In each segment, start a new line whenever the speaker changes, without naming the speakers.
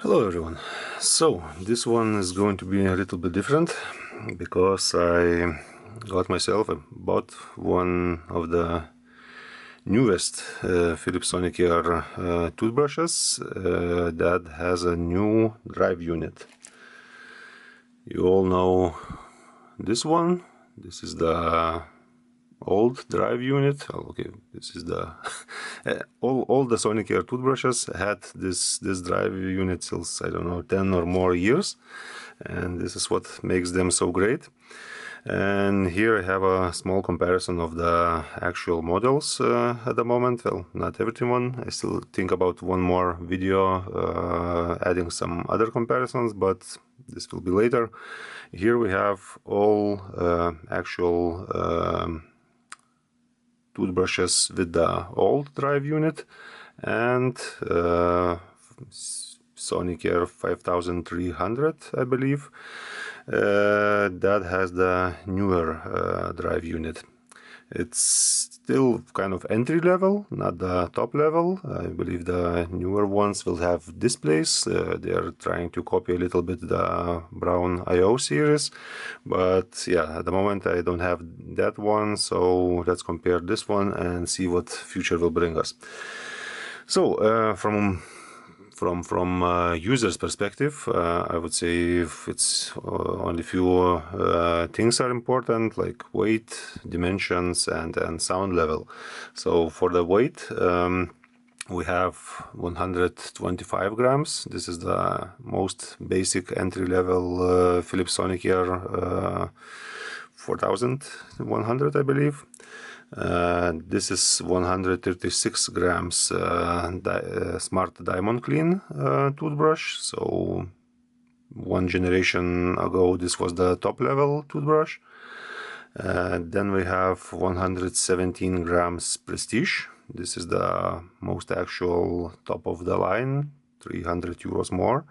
Hello everyone. So this one is going to be a little bit different because I bought one of the newest Philips Sonicare toothbrushes that has a new drive unit. You all know this one. This is the old drive unit. Okay, this is the all the Sonicare toothbrushes had this drive unit since, I don't know, 10 or more years, and this is what makes them so great. And here I have a small comparison of the actual models at the moment. Well, not everyone. I still think about one more video adding some other comparisons, but this will be later. Here we have all actual toothbrushes with the old drive unit and Sonicare 5300, I believe, that has the newer drive unit. It's still kind of entry level, not the top level. I believe the newer ones will have displays. They are trying to copy a little bit the Brown IO series, but yeah, at the moment I don't have that one, so let's compare this one and see what future will bring us. So from user's perspective, I would say if it's only few things are important, like weight, dimensions, and sound level. So for the weight, we have 125 grams. This is the most basic entry-level Philips Sonicare 4100, I believe. This is 136 grams Smart Diamond Clean toothbrush. So one generation ago this was the top level toothbrush. Then we have 117 grams Prestige. This is the most actual top of the line, 300 euros more.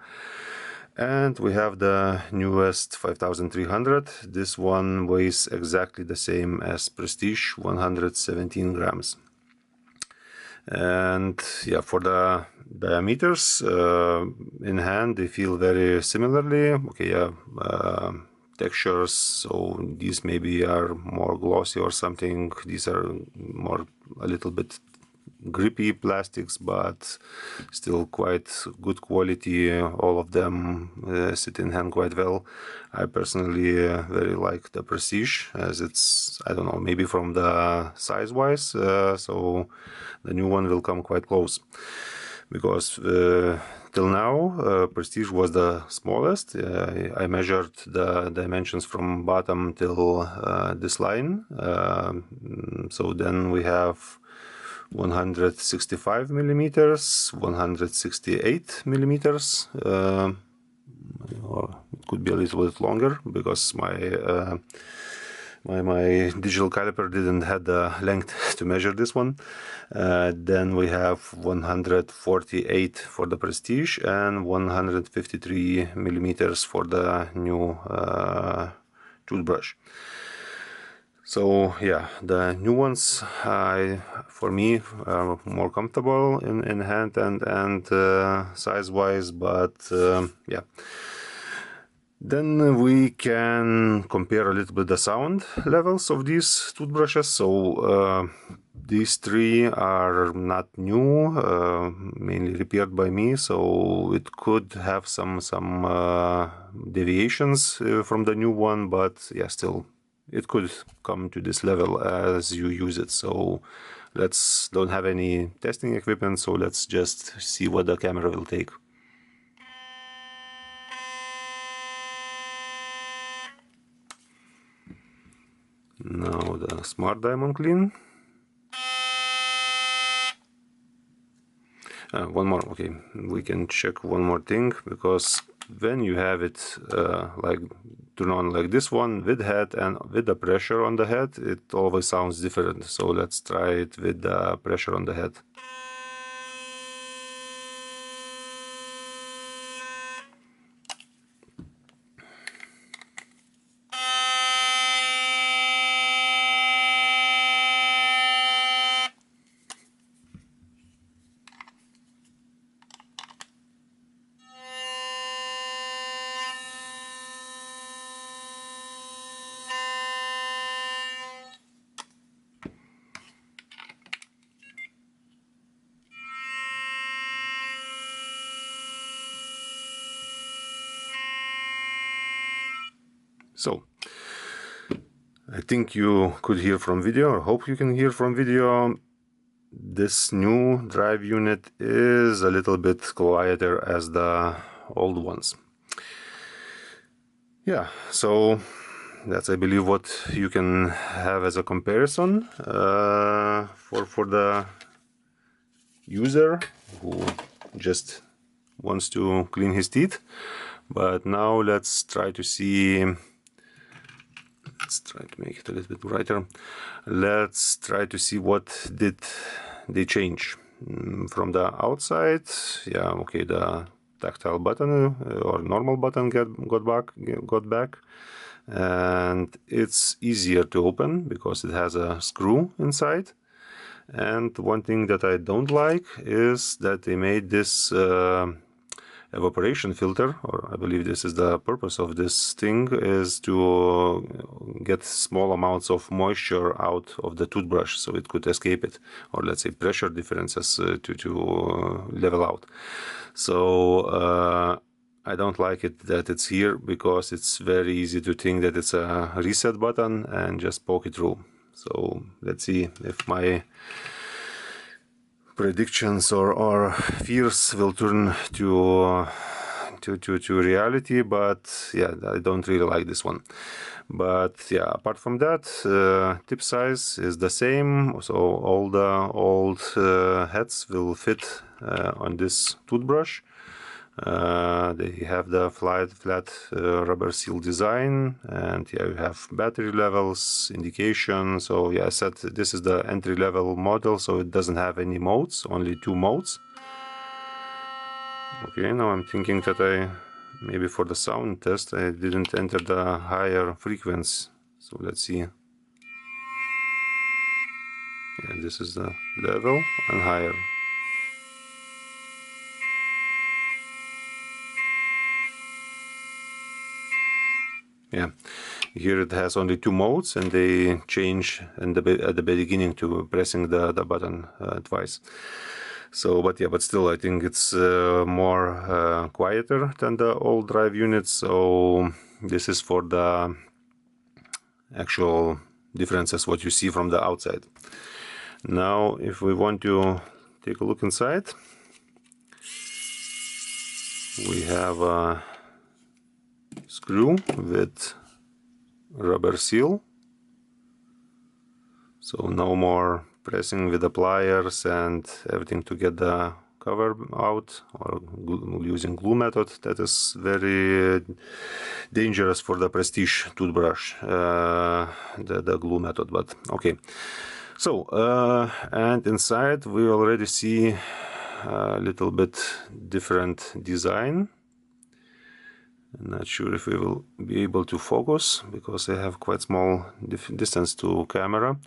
And we have the newest 5300. This one weighs exactly the same as Prestige, 117 grams. And yeah, for the diameters in hand, they feel very similarly. Okay, yeah, textures, so these maybe are more glossy or something. These are more a little bit grippy plastics, but still quite good quality. All of them sit in hand quite well. I personally very like the Prestige, as it's, I don't know, maybe from the size wise, so the new one will come quite close, because till now Prestige was the smallest. I measured the dimensions from bottom till this line, so then we have 165 millimeters, 168 millimeters, or it could be a little bit longer because my digital caliper didn't have the length to measure this one. Then we have 148 for the Prestige and 153 millimeters for the new toothbrush. So yeah, the new ones, for me, are more comfortable in hand and size-wise, but yeah. Then we can compare a little bit the sound levels of these toothbrushes. So these three are not new, mainly repaired by me, so it could have some deviations from the new one, but yeah, still it could come to this level as you use it. So let's don't have any testing equipment, so let's just see what the camera will take. Now the Smart Diamond Clean. One more, okay, we can check one more thing, because when you have it like turn on like this one with head and with the pressure on the head, it always sounds different. So let's try it with the pressure on the head. So I think you could hear from video, or hope you can hear from video. This new drive unit is a little bit quieter as the old ones. Yeah, so that's, I believe, what you can have as a comparison for the user who just wants to clean his teeth. But now let's try to see, let's try to make it a little bit brighter. Let's try to see what did they change from the outside. Yeah, okay, the tactile button or normal button got back, and it's easier to open because it has a screw inside. And one thing that I don't like is that they made this evaporation filter, or I believe this is the purpose of this thing, is to get small amounts of moisture out of the toothbrush so it could escape it, or let's say pressure differences to level out. So I don't like it that it's here, because it's very easy to think that it's a reset button and just poke it through. So let's see if my predictions or fears will turn to reality. But yeah, I don't really like this one. But yeah, apart from that, tip size is the same, so all the old heads will fit on this toothbrush. They have the flat rubber seal design, and yeah, you have battery levels, indication. So yeah, I said this is the entry level model, so it doesn't have any modes, only 2 modes. Okay, now I'm thinking that maybe for the sound test I didn't enter the higher frequency. So let's see. Yeah, this is the level and higher. Yeah, here it has only 2 modes, and they change at the beginning to pressing the button twice. So, but yeah, but still I think it's more quieter than the old drive units. So this is for the actual differences what you see from the outside. Now if we want to take a look inside, we have a screw with rubber seal, so no more pressing with the pliers and everything to get the cover out, or using glue method. That is very dangerous for the prestige toothbrush, the glue method, but okay. So and inside we already see a little bit different design. I'm not sure if we will be able to focus because I have quite small distance to camera,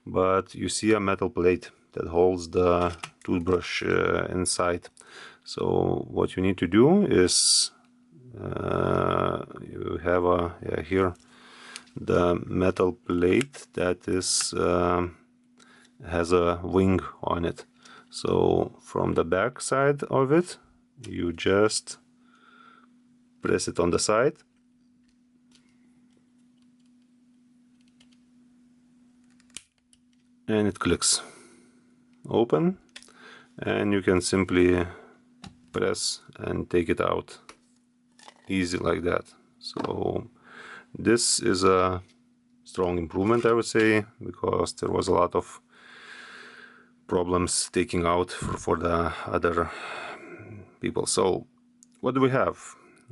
but you see a metal plate that holds the toothbrush inside. So what you need to do is you have here the metal plate that is has a wing on it. So from the back side of it, you just press it on the side, and it clicks open, and you can simply press and take it out easy like that. So this is a strong improvement, I would say, because there was a lot of problems taking out for the other people. So what do we have?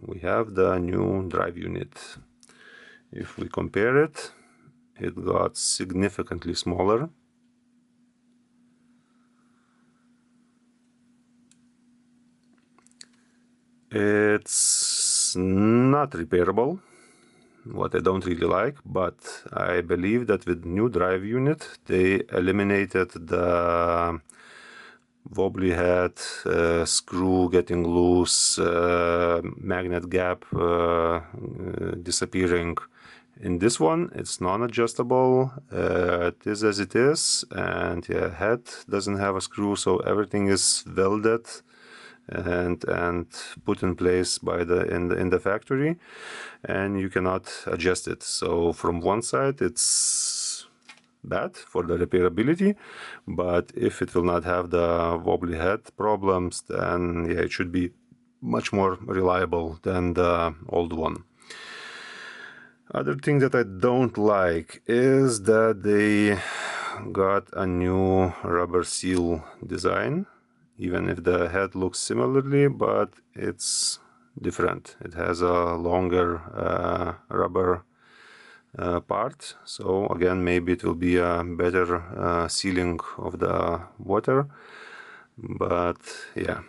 We have the new drive unit. If we compare it, it got significantly smaller. It's not repairable, what I don't really like, but I believe that with new drive unit they eliminated the wobbly head, screw getting loose, magnet gap disappearing. In this one it's non-adjustable, it is as it is, and yeah, head doesn't have a screw, so everything is welded and put in place by in the factory, and you cannot adjust it. So from one side it's bad for the repairability, but if it will not have the wobbly head problems, then yeah, it should be much more reliable than the old one. Other thing that I don't like is that they got a new rubber seal design, even if the head looks similarly, but it's different. It has a longer rubber part, so again, maybe it will be a better sealing of the water, but yeah,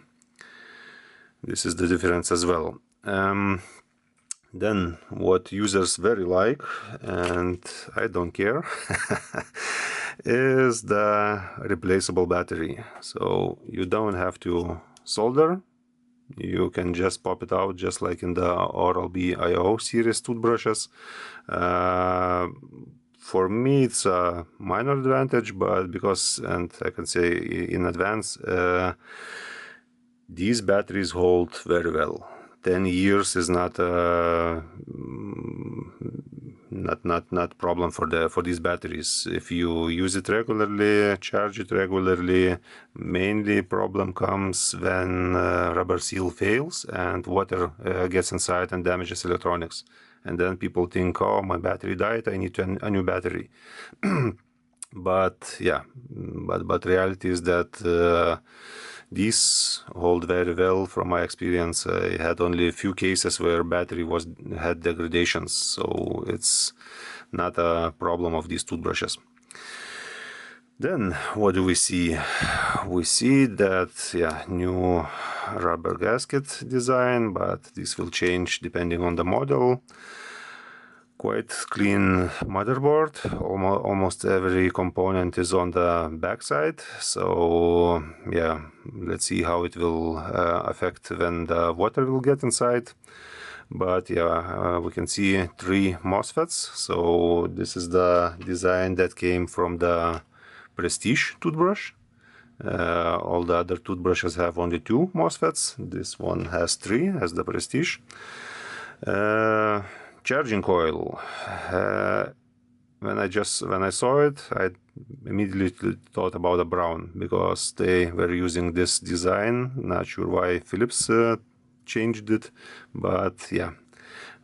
this is the difference as well. Then what users very like, and I don't care, is the replaceable battery. So you don't have to solder. You can just pop it out, just like in the Oral-B IO series toothbrushes. For me, it's a minor advantage, but because, and I can say in advance, these batteries hold very well. 10 years is not not problem for these batteries. If you use it regularly, charge it regularly, mainly problem comes when rubber seal fails and water gets inside and damages electronics. And then people think, oh, my battery died, I need a new battery. But yeah, but reality is that these hold very well. From my experience, I had only a few cases where battery had degradations, so it's not a problem of these toothbrushes. Then what do we see? We see that, yeah, new rubber gasket design, but this will change depending on the model. Quite clean motherboard. Almost every component is on the back side. So yeah, let's see how it will affect when the water will get inside. But yeah, we can see 3 MOSFETs. So this is the design that came from the Prestige toothbrush. All the other toothbrushes have only 2 MOSFETs. This one has 3, as the Prestige. Charging coil. When I saw it, I immediately thought about a brown, because they were using this design. Not sure why Philips changed it, but yeah,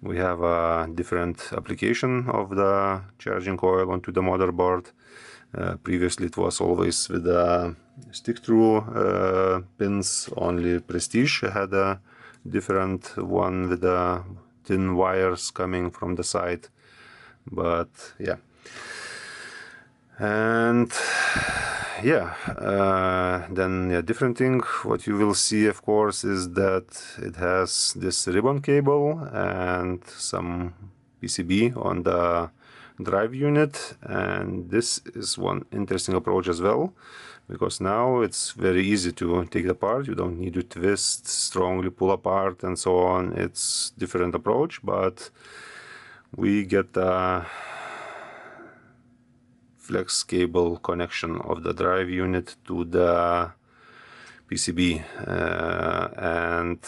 we have a different application of the charging coil onto the motherboard. Previously it was always with the stick-through pins. Only Prestige had a different one with the thin wires coming from the side. But yeah, and yeah, then yeah, different thing what you will see, of course, is that it has this ribbon cable and some PCB on the drive unit, and this is one interesting approach as well, because now it's very easy to take it apart. You don't need to twist, strongly pull apart and so on. It's different approach, but we get a flex cable connection of the drive unit to the PCB, and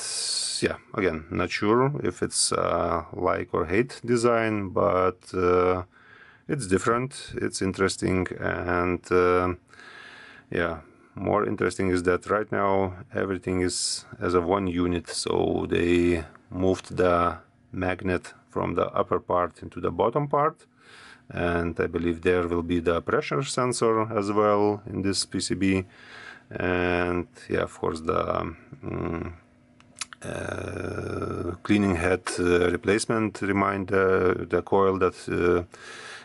yeah, again, not sure if it's like or hate design, but it's different, it's interesting, and yeah, more interesting is that right now everything is as a one unit. So they moved the magnet from the upper part into the bottom part, and I believe there will be the pressure sensor as well in this PCB. And yeah, of course, the cleaning head replacement reminder, the coil that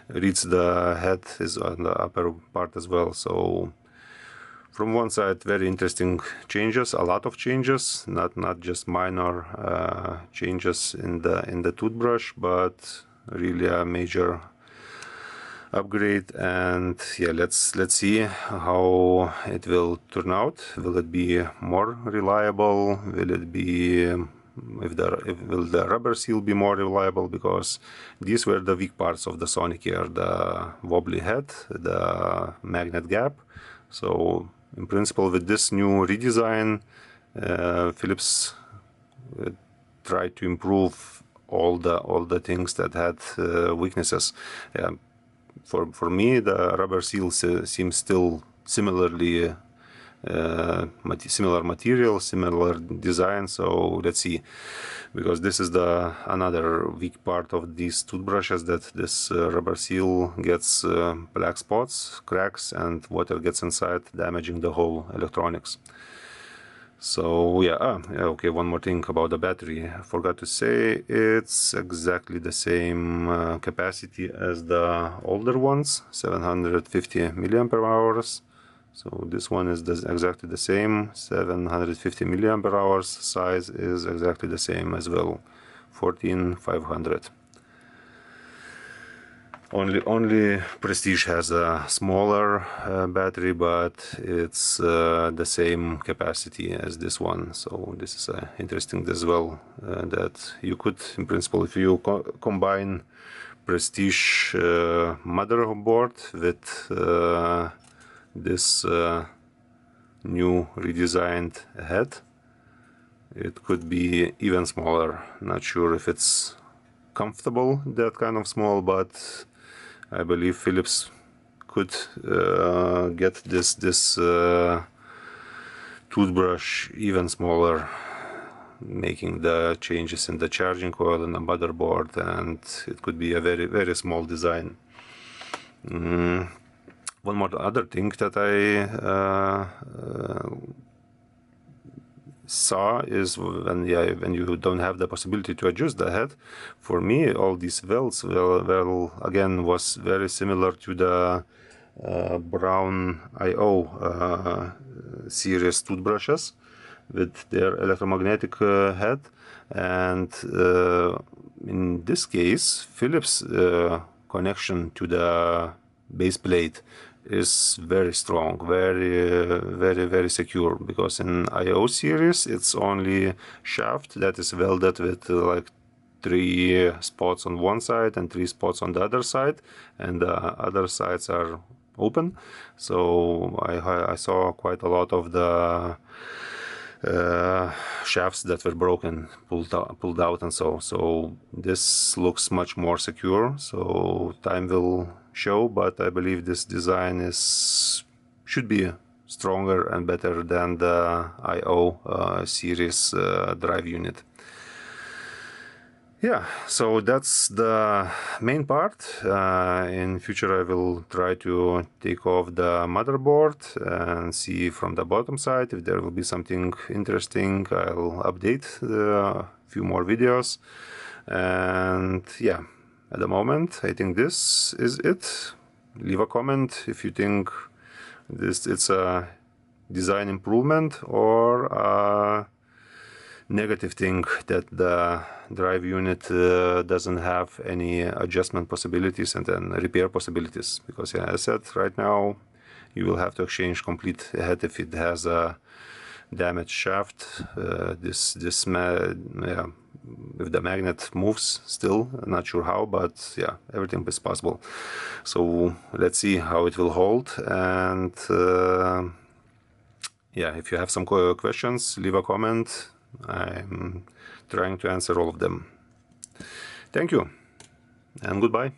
reads the head is on the upper part as well. So from one side, very interesting changes, a lot of changes, not just minor changes in the toothbrush, but really a major upgrade. And yeah, let's see how it will turn out. Will it be more reliable? Will it be will the rubber seal be more reliable? Because these were the weak parts of the Sonicare: the wobbly head, the magnet gap. So in principle, with this new redesign, Philips tried to improve all the things that had weaknesses. For me, the rubber seal seems still similarly similar material, similar design. So let's see, because this is the another weak part of these toothbrushes, that this rubber seal gets black spots, cracks, and water gets inside, damaging the whole electronics. So yeah, okay, one more thing about the battery. I forgot to say, it's exactly the same capacity as the older ones, 750 milliampere hours. So this one is exactly the same, 750 milliampere hours. Size is exactly the same as well, 14500. Only Prestige has a smaller battery, but it's the same capacity as this one. So this is interesting as well, that you could, in principle, if you combine Prestige motherboard with this new redesigned head, it could be even smaller. Not sure if it's comfortable, that kind of small, but I believe Philips could get this toothbrush even smaller, making the changes in the charging coil and the motherboard, and it could be a very small design. One more other thing that I saw is when you don't have the possibility to adjust the head. For me, all these wells, well again, was very similar to the Brown IO series toothbrushes with their electromagnetic head, and in this case, Philips connection to the base plate is very strong, very secure, because in IO series it's only shaft that is welded with like 3 spots on one side and 3 spots on the other side, and the other sides are open. So I saw quite a lot of the shafts that were broken, pulled out, and so this looks much more secure. So time will show, but I believe this design should be stronger and better than the IO series drive unit. Yeah, so that's the main part. In future I will try to take off the motherboard and see from the bottom side if there will be something interesting. I'll update a few more videos. And yeah, at the moment I think this is it. Leave a comment if you think it's a design improvement or a negative thing that the drive unit doesn't have any adjustment possibilities and then repair possibilities, because yeah, as I said, right now you will have to exchange complete head if it has a damaged shaft. If the magnet moves still, I'm not sure how, but yeah, everything is possible. So let's see how it will hold. And yeah, if you have some questions, leave a comment. I'm trying to answer all of them. Thank you and goodbye.